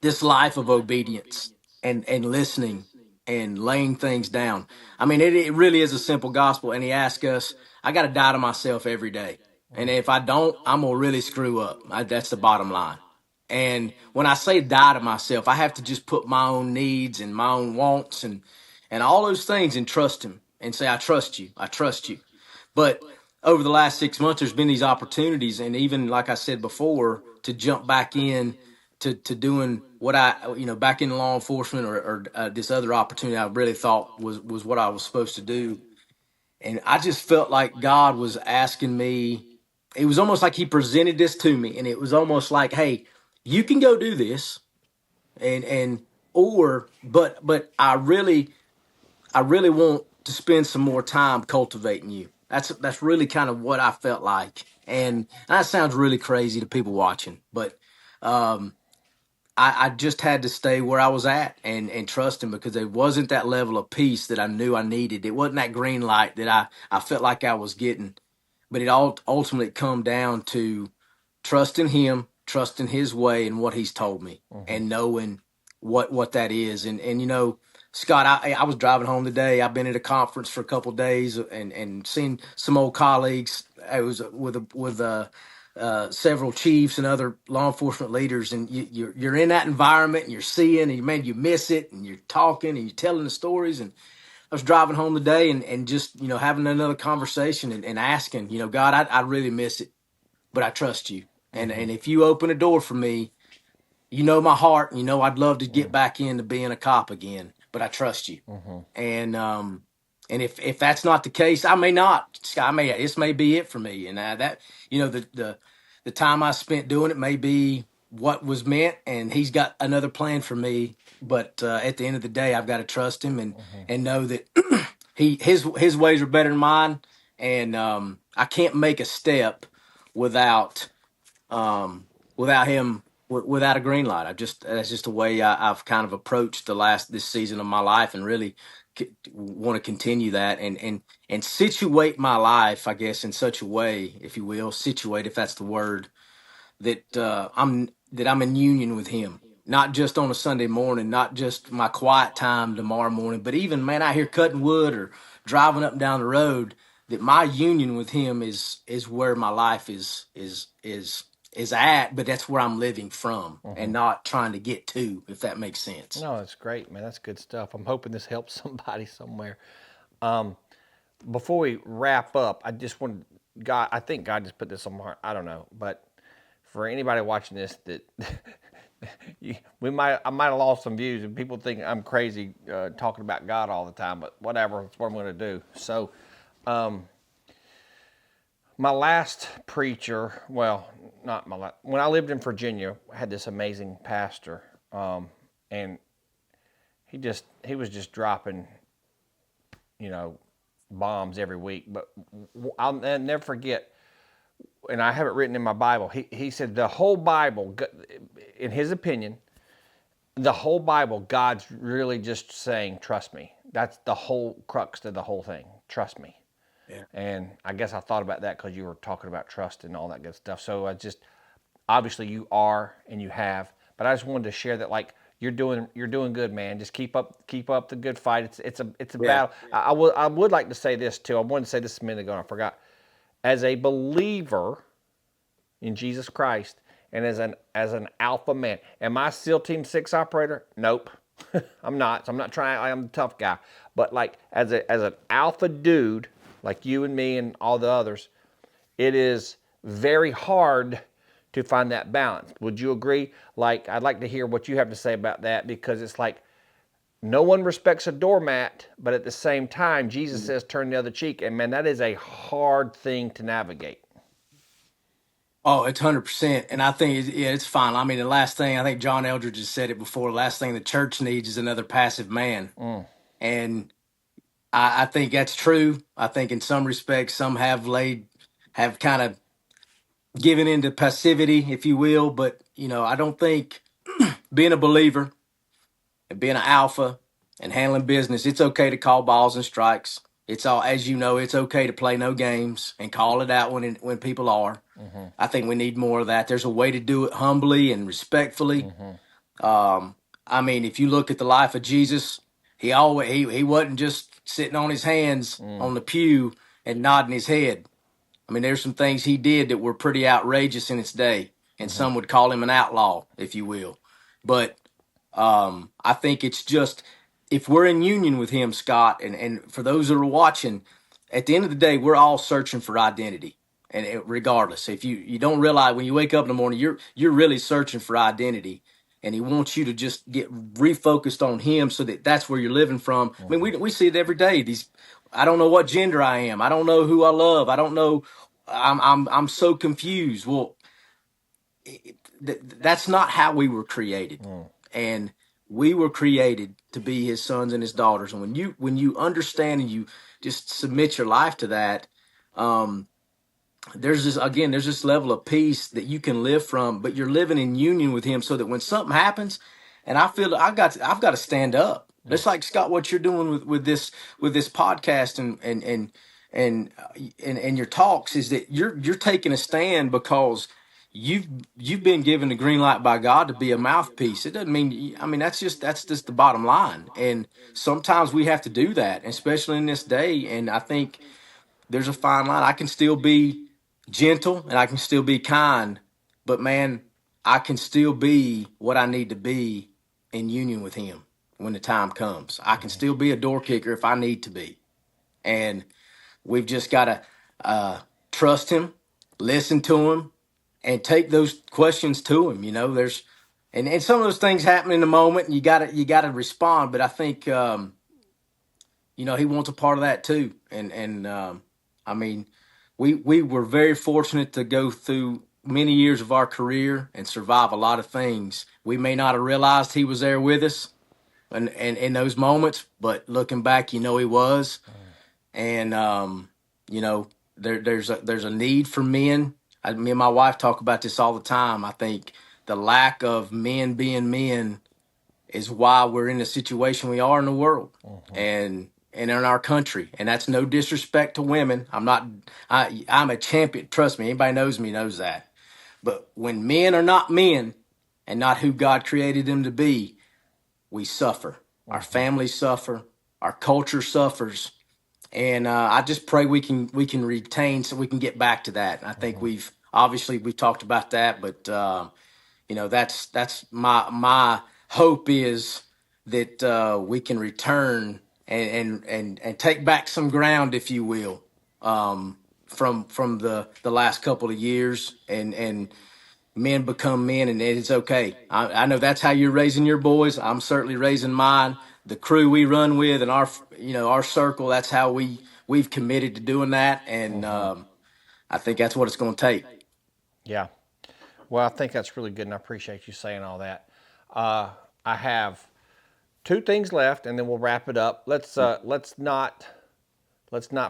this life of obedience and listening and laying things down. I mean, it really is a simple gospel, and he asks us, I got to die to myself every day, and if I don't, I'm gonna really screw up. That's the bottom line. And when I say die to myself, I have to just put my own needs and my own wants and all those things and trust him and say, I trust you. I trust you. But over the last 6 months, there's been these opportunities. And even like I said before, to jump back in to doing what back in law enforcement or this other opportunity I really thought was what I was supposed to do. And I just felt like God was asking me, it was almost like he presented this to me. And it was almost like, hey, you can go do this. And, but I really want to spend some more time cultivating you. That's really kind of what I felt like. And that sounds really crazy to people watching, but, um, I just had to stay where I was at and trust him because there wasn't that level of peace that I knew I needed. It wasn't that green light that I felt like I was getting, but it all ultimately come down to trusting him, trusting his way and what he's told me Mm-hmm. and knowing what that is. And Scott, I was driving home today. I've been at a conference for a couple of days and seen some old colleagues. I was with several chiefs and other law enforcement leaders, and you're in that environment and you're seeing, and man, you miss it, and you're talking and you're telling the stories. And I was driving home today and just having another conversation and asking, God, I really miss it, but I trust you, Mm-hmm. and if you open a door for me, my heart, and I'd love to get back into being a cop again, but I trust you. Mm-hmm. And if that's not the case, I may not. This may be it for me. And that the time I spent doing it may be what was meant, and he's got another plan for me. But at the end of the day, I've got to trust him Mm-hmm. and know that his ways are better than mine, and I can't make a step without without him, without a green light. That's just the way I've kind of approached this season of my life, and really want to continue that and situate my life, I guess, in such a way, if you will, situate, if that's the word, that I'm in union with him. Not just on a Sunday morning, not just my quiet time tomorrow morning, but even, man, out here cutting wood or driving up and down the road. That my union with him is where my life is at, but that's where I'm living from Mm-hmm. and not trying to get to, if that makes sense. No, that's great, man. That's good stuff. I'm hoping this helps somebody somewhere. Um, Before we wrap up, I just wanted God. I think God just put this on my heart. I don't know, but for anybody watching this, that I might have lost some views, and people think I'm crazy talking about God all the time. But whatever, that's what I'm going to do. So, um, my last preacher, well, not my last. When I lived in Virginia, I had this amazing pastor, and he was just dropping, you know, bombs every week. But I'll never forget, and I have it written in my Bible. He said the whole Bible, in his opinion, the whole Bible, God's really just saying, trust me. That's the whole crux of the whole thing. Trust me. Yeah. And I guess I thought about that because you were talking about trust and all that good stuff. So obviously you are and you have, but I just wanted to share that, like, you're doing good, man. Just keep up the good fight. It's a Yeah. battle. I would like to say this too. I wanted to say this a minute ago and I forgot. As a believer in Jesus Christ and as an alpha man, am I SEAL Team 6 operator? Nope. I'm not. So I'm not trying. I'm the tough guy. But like as an alpha dude, like you and me and all the others, it is very hard to find that balance. Would you agree? Like, I'd like to hear what you have to say about that, because it's like no one respects a doormat, but at the same time, Jesus says turn the other cheek. And man, that is a hard thing to navigate. Oh, it's 100%. And I think, it's fine. I mean, the last thing, I think John Eldridge has said it before, the last thing the church needs is another passive man. Mm, And I think that's true. I think in some respects, some have kind of given into passivity, if you will. But, I don't think being a believer and being an alpha and handling business, it's okay to call balls and strikes. It's all, as you know, it's okay to play no games and call it out when people are. mhm, I think we need more of that. There's a way to do it humbly and respectfully. mhm, I mean, if you look at the life of Jesus, he wasn't just sitting on his hands mm, on the pew and nodding his head. I mean, there's some things he did that were pretty outrageous in its day. and Hmm. some would call him an outlaw, if you will. But I think it's just if we're in union with him, Scott, and for those that are watching, at the end of the day, we're all searching for identity. And regardless, if you don't realize when you wake up in the morning, you're really searching for identity, and he wants you to just get refocused on him, so that that's where you're living from. I mean, Hmm. we see it every day. These, I don't know what gender I am. I don't know who I love. I don't know. I'm so confused. Well, that's not how we were created, Mm. and we were created to be his sons and his daughters. And when you understand and you just submit your life to that, um there's this level of peace that you can live from, but you're living in union with him, so that when something happens, and I feel that I've got to stand up. Mm. It's like, Scott, what you're doing with this podcast and and your talks, is that you're taking a stand because you've you've been given the green light by God to be a mouthpiece. It doesn't mean, I mean, that's just the bottom line. And sometimes we have to do that, especially in this day. And I think there's a fine line. I can still be gentle and I can still be kind, but man, I can still be what I need to be in union with him when the time comes. I can Mhm. still be a door kicker if I need to be. And we've just got to trust him, listen to him, and take those questions to him. You know, there's, and some of those things happen in the moment, and you gotta respond. But I think he wants a part of that too. And I mean, we were very fortunate to go through many years of our career and survive a lot of things. We may not have realized he was there with us and in those moments, but looking back, he was. And you know, there's a need for men. Me and my wife talk about this all the time. I think the lack of men being men is why we're in the situation we are in the world, Mhm. and in our country. And that's no disrespect to women. I'm a champion. Trust me, anybody knows me knows that. But when men are not men and not who God created them to be, we suffer. Our Mhm. families suffer. Our culture suffers. And I just pray we can retain, so we can get back to that. And I think Mhm. we've talked about that, but that's my hope, is that we can return and take back some ground, if you will, from the last couple of years, and men become men, and it's okay. I know that's how you're raising your boys. I'm certainly raising mine. The crew we run with and our circle, that's how we've committed to doing that, and Mhm. I think that's what it's going to take. Yeah. Well, I think that's really good, and I appreciate you saying all that. Uh, I have two things left, and then we'll wrap it up. Let's not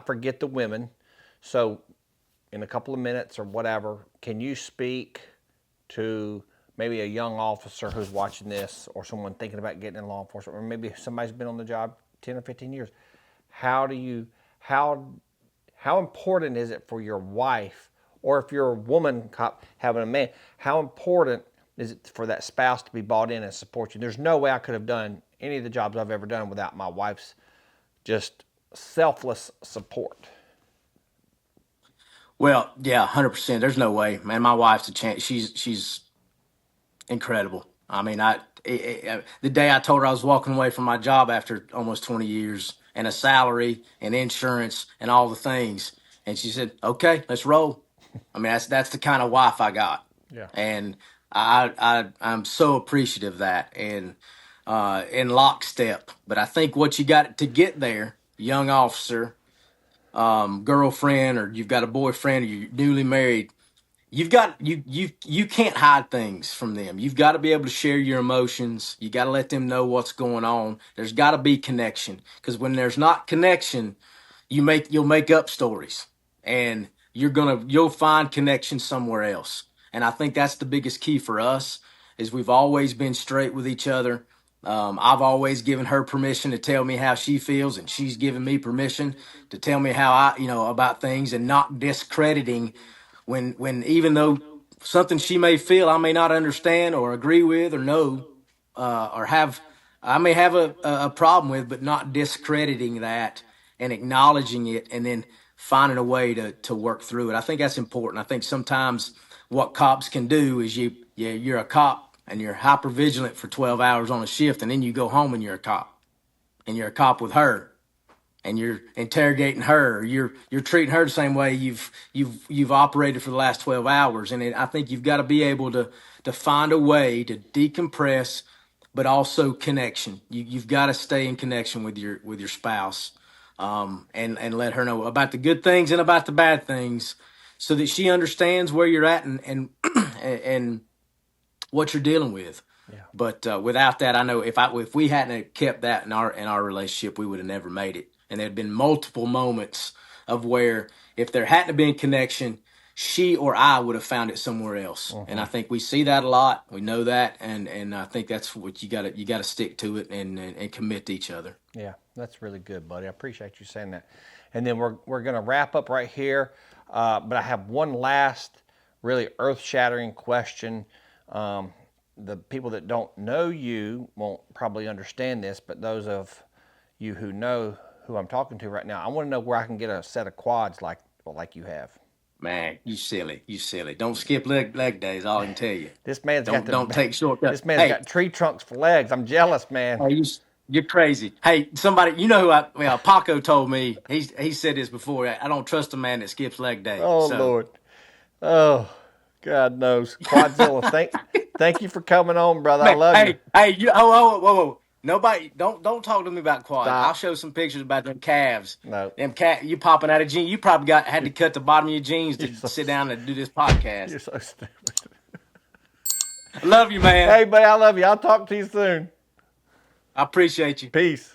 forget the women. So, in a couple of minutes or whatever, can you speak to maybe a young officer who's watching this, or someone thinking about getting in law enforcement, or maybe somebody's been on the job 10 or 15 years? How do you how how important is it for your wife, or if you're a woman cop having a man, how important is it for that spouse to be bought in and support you? There's no way I could have done any of the jobs I've ever done without my wife's just selfless support. Well, yeah, 100%. There's no way, man. My wife's a chance. She's incredible. I mean, the day I told her I was walking away from my job after almost 20 years and a salary and insurance and all the things, and she said, "Okay, let's roll." I mean, that's the kind of wife I got, Yeah. and I'm so appreciative of that, and in lockstep. But I think what you got to get there, young officer, girlfriend, or you've got a boyfriend, or you're newly married, you can't hide things from them. You've got to be able to share your emotions. You got to let them know what's going on. There's got to be connection, because when there's not connection, you'll make up stories, and you'll find connection somewhere else. And I think that's the biggest key for us, is we've always been straight with each other. I've always given her permission to tell me how she feels, and she's given me permission to tell me how about things, and not discrediting when even though something she may feel I may not understand or agree with or know, or have I may have a problem with, but not discrediting that, and acknowledging it, and then finding a way to work through it. I think that's important. I think sometimes what cops can do is you're a cop and you're hyper vigilant for 12 hours on a shift, and then you go home and you're a cop, and you're a cop with her, and you're interrogating her. You're treating her the same way you've operated for the last 12 hours. And I think you've got to be able to find a way to decompress, but also connection. You've got to stay in connection with your spouse, and let her know about the good things and about the bad things, so that she understands where you're at, and what you're dealing with. Yeah. But without that, I know if we hadn't have kept that in our relationship, we would have never made it. And there'd been multiple moments of where, if there hadn't been connection, she or I would have found it somewhere else. And I think we see that a lot. We know that, and I think that's what you got to stick to it, and commit to each other. Yeah, that's really good, buddy. I appreciate you saying that. And then we're going to wrap up right here. But I have one last really earth-shattering question. The people that don't know you won't probably understand this, but those of you who know who I'm talking to right now, I want to know where I can get a set of quads like you have. Man, you silly, you silly. Don't skip leg days. All I can tell you. This man's got Don't take shortcuts. this man's Hey, got tree trunks for legs. I'm jealous, man. hey, you're crazy. Hey, somebody, you know who Paco told me. He said this before. I don't trust a man that skips leg day. Oh So, Lord. Oh, God knows. Quadzilla, thank you for coming on, brother. I man, love you. hey, whoa. Nobody, don't talk to me about quads. Stop. I'll show some pictures about them calves. No. Them you popping out of jeans. You probably had to cut the bottom of your jeans to sit down and do this podcast. You're so stupid. I love you, man. Hey, buddy, I love you. I'll talk to you soon. I appreciate you. Peace.